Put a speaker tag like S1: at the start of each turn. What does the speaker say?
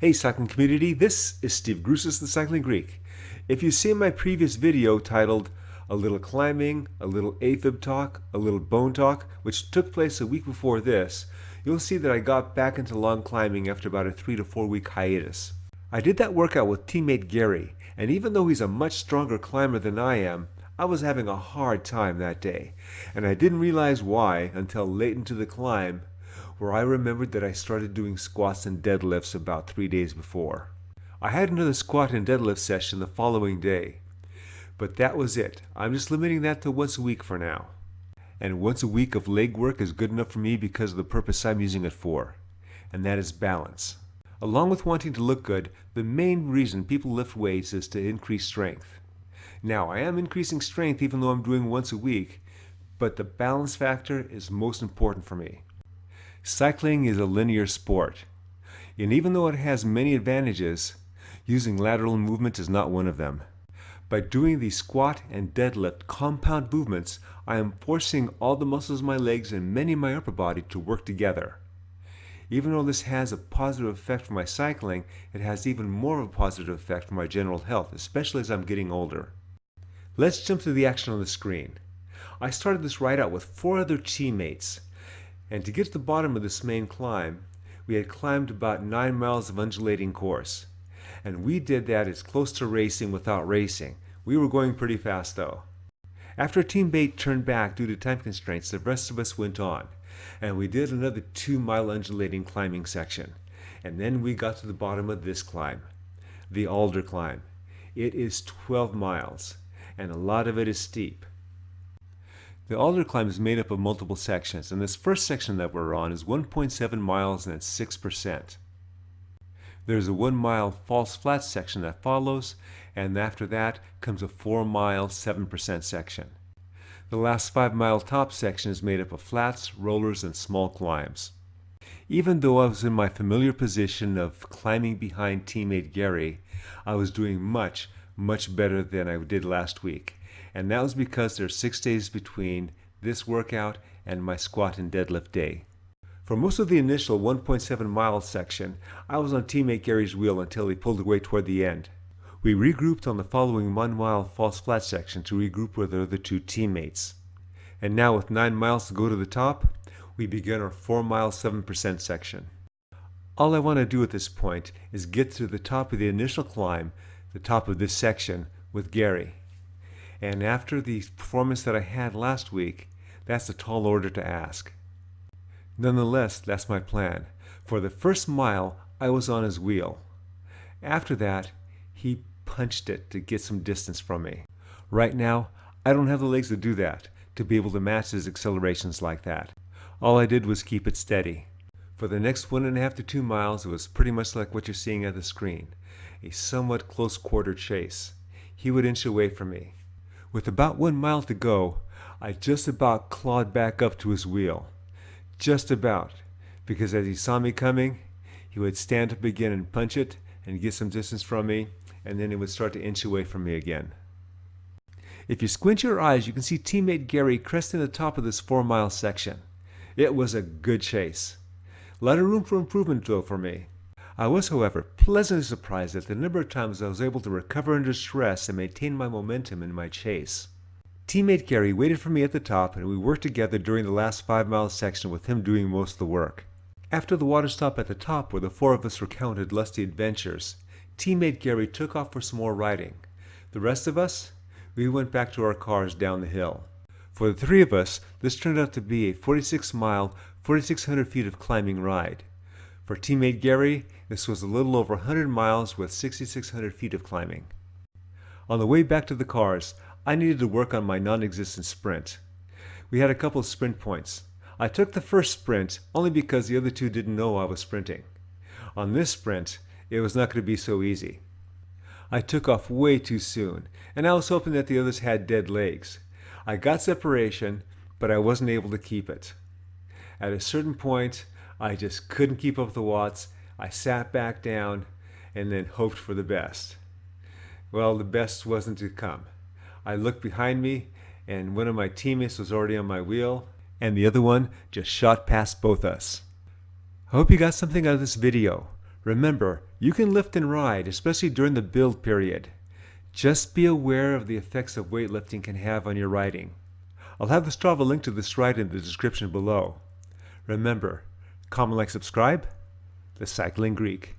S1: Hey cycling community, this is Steve Grusis, the Cycling Greek. If you see my previous video titled A Little Climbing, A Little Afib Talk, A Little Bone Talk, which took place a week before this, you'll see that I got back into long climbing after about a 3 to 4 week hiatus. I did that workout with teammate Gary, and even though he's a much stronger climber than I am, I was having a hard time that day, and I didn't realize why until late into the climb, where I remembered that I started doing squats and deadlifts about 3 days before. I had another squat and deadlift session the following day, but that was it. I'm just limiting that to once a week for now. And once a week of leg work is good enough for me because of the purpose I'm using it for, and that is balance. Along with wanting to look good, the main reason people lift weights is to increase strength. Now, I am increasing strength even though I'm doing once a week, but the balance factor is most important for me. Cycling is a linear sport, and even though it has many advantages, using lateral movement is not one of them. By doing the squat and deadlift compound movements, I am forcing all the muscles of my legs and many of my upper body to work together. Even though this has a positive effect for my cycling, it has even more of a positive effect for my general health, especially as I'm getting older. Let's jump to the action on the screen. I started this ride out with 4 other teammates. And to get to the bottom of this main climb, we had climbed about 9 miles of undulating course. And we did that as close to racing without racing. We were going pretty fast though. After teammate turned back due to time constraints, the rest of us went on. And we did another 2-mile undulating climbing section. And then we got to the bottom of this climb, the Alder climb. It is 12 miles, and a lot of it is steep. The Alder climb is made up of multiple sections, and this first section that we're on is 1.7 miles and it's 6%. There's a 1 mile false flat section that follows, and after that comes a 4 mile 7% section. The last 5 mile top section is made up of flats, rollers, and small climbs. Even though I was in my familiar position of climbing behind teammate Gary, I was doing much better than I did last week. And that was because there's 6 days between this workout and my squat and deadlift day. For most of the initial 1.7 mile section, I was on teammate Gary's wheel until he pulled away toward the end. We regrouped on the following 1 mile false flat section to regroup with our other 2 teammates. And now with 9 miles to go to the top, we begin our 4 mile 7% section. All I want to do at this point is get to the top of the initial climb, the top of this section, with Gary. And after the performance that I had last week, that's a tall order to ask. Nonetheless, that's my plan. For the first mile, I was on his wheel. After that, he punched it to get some distance from me. Right now, I don't have the legs to do that, to be able to match his accelerations like that. All I did was keep it steady. For the next 1.5 to 2 miles, it was pretty much like what you're seeing at the screen, a somewhat close quarter chase. He would inch away from me. With about 1 mile to go, I just about clawed back up to his wheel. Just about, because as he saw me coming, he would stand up again and punch it and get some distance from me, and then he would start to inch away from me again. If you squint your eyes, you can see teammate Gary cresting the top of this 4 mile section. It was a good chase. A lot of room for improvement though for me. I was, however, pleasantly surprised at the number of times I was able to recover under stress and maintain my momentum in my chase. Teammate Gary waited for me at the top, and we worked together during the last 5 mile section with him doing most of the work. After the water stop at the top, where the 4 of us recounted lusty adventures, teammate Gary took off for some more riding. The rest of us, we went back to our cars down the hill. For the 3 of us, this turned out to be a 46 mile, 4,600 feet of climbing ride. For teammate Gary, this was a little over 100 miles with 6,600 feet of climbing. On the way back to the cars, I needed to work on my non-existent sprint. We had a couple of sprint points. I took the first sprint only because the other 2 didn't know I was sprinting. On this sprint, it was not going to be so easy. I took off way too soon, and I was hoping that the others had dead legs. I got separation, but I wasn't able to keep it. At a certain point, I just couldn't keep up the watts. I sat back down and then hoped for the best. Well, the best wasn't to come. I looked behind me, and one of my teammates was already on my wheel, and the other one just shot past both us. I hope you got something out of this video. Remember, you can lift and ride, especially during the build period. Just be aware of the effects of weightlifting can have on your riding. I'll have the Strava link to this ride in the description below. Remember, comment, like, subscribe. The Cycling Greek.